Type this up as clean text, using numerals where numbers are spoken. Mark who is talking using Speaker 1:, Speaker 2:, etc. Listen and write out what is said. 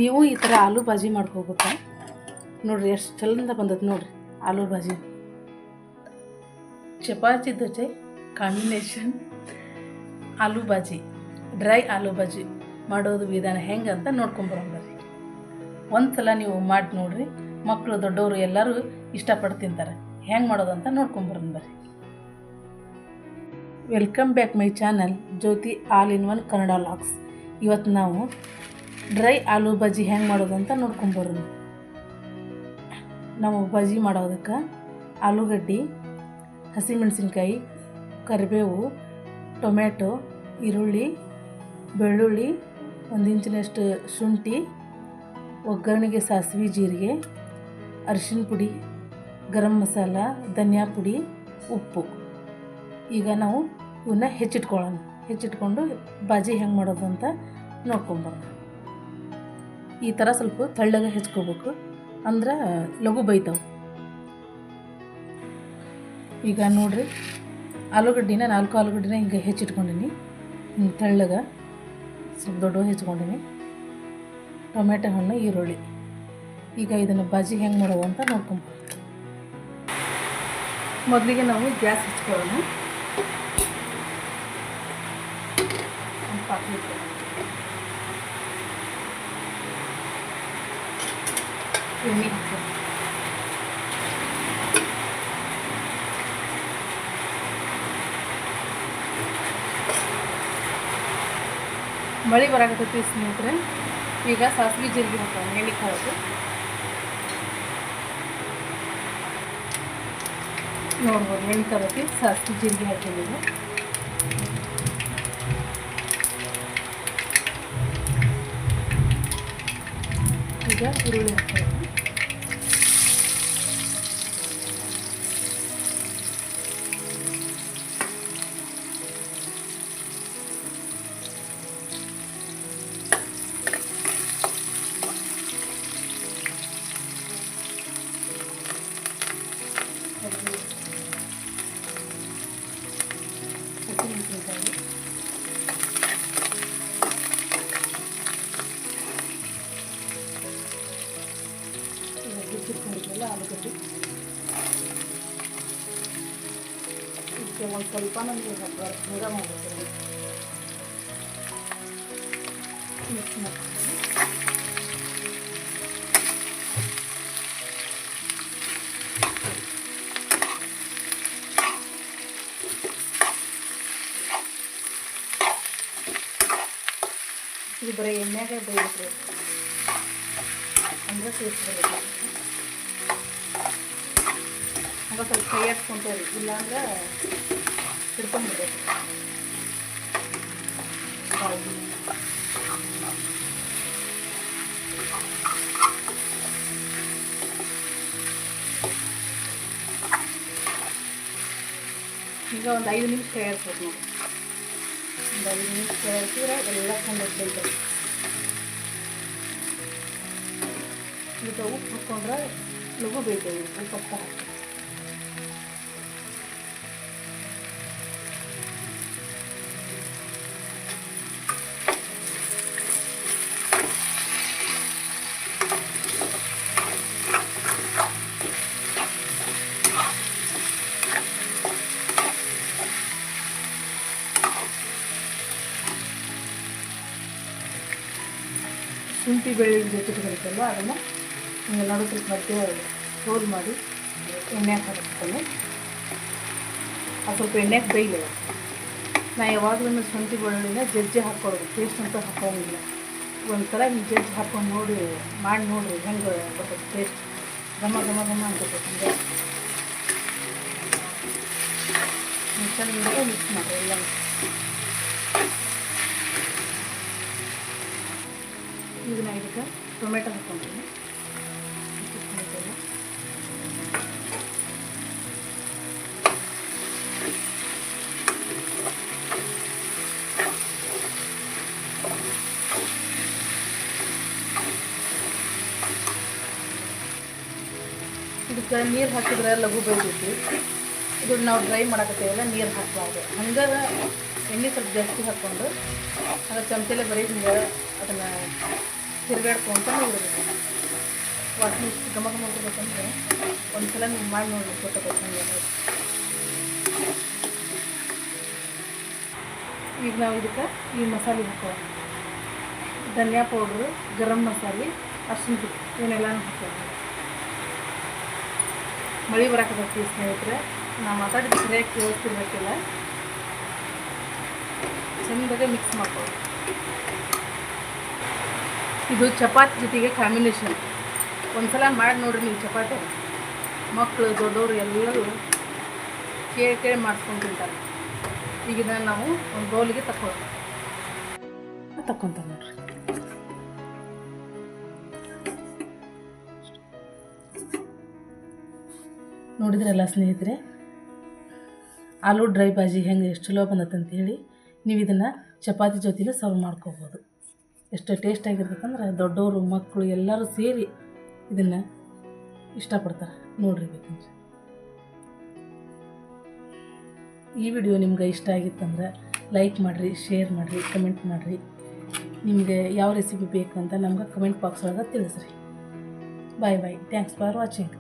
Speaker 1: ನೀವು ಈ ಥರ ಆಲೂ ಭಾಜಿ ಮಾಡ್ಕೋಬೇಕಾ? ನೋಡಿರಿ ಎಷ್ಟು ಚಲಂದ ಬಂದದ್ದು ನೋಡಿರಿ ಆಲೂ ಭಾಜಿ. ಚಪಾತಿ ಜೊತೆ ಕಾಂಬಿನೇಷನ್ ಆಲೂ ಭಾಜಿ, ಡ್ರೈ ಆಲೂ ಭಾಜಿ ಮಾಡೋದು ವಿಧಾನ ಹೆಂಗೆ ಅಂತ ನೋಡ್ಕೊಂಬರೋಣ. ಒಂದು ಸಲ ನೀವು ಮಾಡಿ ನೋಡಿರಿ, ಮಕ್ಕಳು ದೊಡ್ಡವರು ಎಲ್ಲರೂ ಇಷ್ಟಪಟ್ಟು ತಿಂತಾರೆ. ಹೆಂಗೆ ಮಾಡೋದು ಅಂತ ನೋಡ್ಕೊಂಬರೋಣ ಬರ್ರಿ. Welcome back my channel Jyothi all in one Kannada vlogs. ಇವತ್ತು ನಾವು ಡ್ರೈ ಆಲೂ ಭಾಜಿ ಹೆಂಗೆ ಮಾಡೋದು ಅಂತ ನೋಡ್ಕೊಂಬರೋಣ. ನಾವು ಭಾಜಿ ಮಾಡೋದಕ್ಕೆ ಆಲೂಗಡ್ಡೆ, ಹಸಿಮೆಣಸಿನ್ಕಾಯಿ, ಕರಿಬೇವು, ಟೊಮೆಟೊ, ಈರುಳ್ಳಿ, ಬೆಳ್ಳುಳ್ಳಿ, 1 ಇಂಚಿನಷ್ಟು ಶುಂಠಿ, ಒಗ್ಗರಣೆಗೆ ಸಾಸಿವೆ, ಜೀರಿಗೆ, ಅರಿಶಿನ ಪುಡಿ, ಗರಂ ಮಸಾಲ, ಧನಿಯಾ ಪುಡಿ, ಉಪ್ಪು. ಈಗ ನಾವು ಇವನ್ನ ಹೆಚ್ಚಿಟ್ಕೊಂಡು ಭಾಜಿ ಹೆಂಗೆ ಮಾಡೋದು ಅಂತ ನೋಡ್ಕೊಂಬರೋಣ. ಈ ಥರ ಸ್ವಲ್ಪ ತಳ್ಳಗೆ ಹೆಚ್ಕೋಬೇಕು, ಅಂದ್ರೆ ಲಘು ಬೈತಾವೆ. ಈಗ ನೋಡಿರಿ, ಆಲೂಗಡ್ಡಿನ 4 ಆಲೂಗಡ್ಡಿನ ಹಿಂಗೆ ಹೆಚ್ಚಿಟ್ಕೊಂಡೀನಿ, ಹಿಂಗೆ ತಳ್ಳಗೆ ಸ್ವಲ್ಪ ದೊಡ್ಡ ಹೆಚ್ಕೊಂಡೀನಿ. ಟೊಮೆಟೊ ಹಣ್ಣು, ಈರುಳ್ಳಿ. ಈಗ ಇದನ್ನು ಭಾಜಿ ಹೆಂಗೆ ಮಾಡೋದು ಅಂತ ನೋಡ್ಕೊಂಬ. ಮೊದಲಿಗೆ ನಾವು ಗ್ಯಾಸ್ ಹಚ್ಕೊಳ್ಳೋಣ. ಎಣ್ಣೆ ಹಾಕೋಣ. ಮಳೆ ಬರಾಕತ್ತೈತಿ ಸ್ನೇಹಿತರೆ. ಈಗ ಸಾಸಿವೆ ಜೀರಿಗೆ ಹಾಕೋಣ. ಎಣ್ಣೆ ಹಾಕೋದು ನೋಡ್ಬೋದು, ಎಣ್ಣೆ ಕರತಿ ಸಾಸಿವೆ ಜೀರಿಗೆ ಹಾಕಿದ್ದೀವಿ. ಈಗ ಈರುಳ್ಳಿ ಹಾಕೋದು. ಹಸಿಮೆಣಸಿನಕಾಯಿ, ಹೆಚ್ಚಿಟ್ಕೊಂಡಿದ್ದೆಲ್ಲ ಆಲೂಗಡ್ಡೆ. ಇದಕ್ಕೆ ಒಂದು ಸ್ವಲ್ಪ ನಮಗೆ ನೀರು ಮಾಡ್ಬೇಕು. ಮಿಕ್ಸ್ ಮಾಡ್ತೀವಿ. ಇದು ಬರೀ ಎಣ್ಣೆಗೆ ಬೇಯಿಸ್ರಿ, ಅಂದರೆ ಟೇಸ್ಟ್ ಬರುತ್ತೆ. ಹಂಗೆ ಸ್ವಲ್ಪ ಕೈ ಹಾಕ್ಕೊಂತೇವೆ, ಇಲ್ಲಾಂದ್ರೆ ಹಿಡ್ಕೊಂಡ್ಬಿಡ್ಬೇಕು. ಈಗ ಒಂದು 5 ನಿಮಿಷ ಕೈ ಹಾಕ್ಬೇಕು ನೋಡಿ. ಒಂದು 5 ನಿಮಿಷ ಕೈ ಹಾಕಿದ್ರೆ ಎಲ್ಲ ಚೆಂದ ಬೇಯ್ತದೆ. ಈಗ ಉಪ್ಪು ಹಾಕ್ಕೊಂಡ್ರೆ ಲಘು ಬೇಯ್ತೇವೆ. ಉಪ್ಪು ಹಾಕಿ ಶುಂಠಿ ಬೆಳ್ಳುಳ್ಳಿ ಜೊತೆಗಿರುತ್ತಲ್ಲ ಅದನ್ನು ಹಿಂಗೆ ನಡುಕ್ಕೆ ಮಧ್ಯೆ ಹೋಲ್ ಮಾಡಿ ಎಣ್ಣೆ ಹಾಕ್ತಾನೆ. ಅದು ಸ್ವಲ್ಪ ಎಣ್ಣೆಗೆ ಬೇಯಲಿ. ನಾ ಯಾವಾಗಲೂ ಶುಂಠಿ ಬೆಳ್ಳುಳ್ಳಿನ ಜಜ್ಜಿ ಹಾಕ್ಕೊಳ್ಳೋದು, ಟೇಸ್ಟ್ ಅಂತ ಹಾಕೋಂಗಿಲ್ಲ. ಒಂದು ಸಲ ಹಿಂಗೆ ಜಜ್ಜಿ ಹಾಕ್ಕೊಂಡು ಮಾಡಿ ನೋಡಿರಿ ಹೆಂಗೆ ಬರ್ತದೆ ಟೇಸ್ಟ್. ಘಮ ಅನ್ಕೋಬೇಕು. ಹಂಗೆ ಚೆನ್ನಾಗಿ ಮಿಕ್ಸ್ ಮಾಡಿರಿ ಎಲ್ಲ. ಈಗ ನಾ ಇದಕ್ಕೆ ಟೊಮೆಟೊ ಹಾಕ್ಕೊಂತೀನಿ. ಇದಕ್ಕೆ ನೀರು ಹಾಕಿದ್ರೆ ಲಘು ಬೇಯ್ತೈತಿ. ಇದು ನಾವು ಡ್ರೈ ಮಾಡಕತ್ತೇವಲ್ಲ, ನೀರು ಹಾಕಬಾರ್ದು. ಹಂಗೆ ಎಣ್ಣೆ ಸ್ವಲ್ಪ ಜಾಸ್ತಿ ಹಾಕ್ಕೊಂಡು ಅದು ಚಮಚಲ್ಲೇ ಬರೀ ಹಿಂಗೆ ಅದನ್ನು ತಿರುಗಾಡ್ಕೊಂತ ಇಡಬೇಕು. ವಾಸನೆ ಇಷ್ಟು ಘಮ ಘಮ ಹೋಗ್ಬೇಕಂದ್ರೆ ಒಂದು ಸಲ ನೀವು ಮಾಡಿ ನೋಡ್ಬೇಕು, ಗೊತ್ತಾಗುತ್ತೆ ಹಂಗೆ ನೋಡಿ. ಈಗ ನಾವು ಇದಕ್ಕೆ ಈ ಮಸಾಲೆ ಹಾಕೋಣ. ಧನಿಯಾ ಪೌಡ್ರು, ಗರಂ ಮಸಾಲೆ, ಅರ್ಶಿನ ಪುಡಿ ಇವನ್ನೆಲ್ಲನೂ ಹಾಕೋಣ. ಮಳೆ ಬರಾಕತ್ತೈತಿ ಸ್ನೇಹಿತರೆ, ನಾವು ಮಾತಾಡಿದ ಸರಿಯಾಗಿ ಕೇಳಿಸ್ತಿರ್ಬೇಕಿಲ್ಲ. ಚೆಂದಾಗೆ ಮಿಕ್ಸ್ ಮಾಡ್ಕೊಳ್ಳಿ. ಇದು ಚಪಾತಿ ಜೊತೆಗೆ ಕಾಂಬಿನೇಷನ್. ಒಂದು ಸಲ ಮಾಡಿ ನೋಡ್ರಿ ನೀವು ಚಪಾತಿ. ಮಕ್ಕಳು ದೊಡ್ಡವರು ಎಲ್ಲರೂ ಕೇಳಿ ಮಾಡಿಸ್ಕೊಂಡು ತಿಂತಾರೆ. ಈಗ ಇದನ್ನು ನಾವು ಒಂದು ಬೌಲಿಗೆ ತಕ್ಕೊಂತ ನೋಡ್ರಿ. ನೋಡಿದ್ರಲ್ಲ ಸ್ನೇಹಿತರೆ, ಆಲೂ ಡ್ರೈ ಬಾಜಿ ಹೆಂಗೆ ಎಷ್ಟು ಚಲೋ ಬಂದತ್ತಂತ ಹೇಳಿ ನೀವು ಇದನ್ನು ಚಪಾತಿ ಜೊತೆಗೆ ಸರ್ವ್ ಮಾಡ್ಕೋಬೋದು. ಎಷ್ಟು ಟೇಸ್ಟಾಗಿರ್ತೈತಂದ್ರೆ ದೊಡ್ಡವರು ಮಕ್ಕಳು ಎಲ್ಲರೂ ಸೇರಿ ಇದನ್ನು ಇಷ್ಟಪಡ್ತಾರೆ ನೋಡ್ರಿ. ಬೇಕಂದ್ರೆ ಈ ವಿಡಿಯೋ ನಿಮ್ಗೆ ಇಷ್ಟ ಆಗಿತ್ತಂದ್ರೆ ಲೈಕ್ ಮಾಡಿರಿ, ಶೇರ್ ಮಾಡಿರಿ, ಕಮೆಂಟ್ ಮಾಡಿರಿ. ನಿಮಗೆ ಯಾವ ರೆಸಿಪಿ ಬೇಕು ಅಂತ ನಮ್ಗೆ ಕಮೆಂಟ್ ಬಾಕ್ಸ್ ಒಳಗೆ ತಿಳಿಸ್ರಿ. Bye bye. Thanks for watching.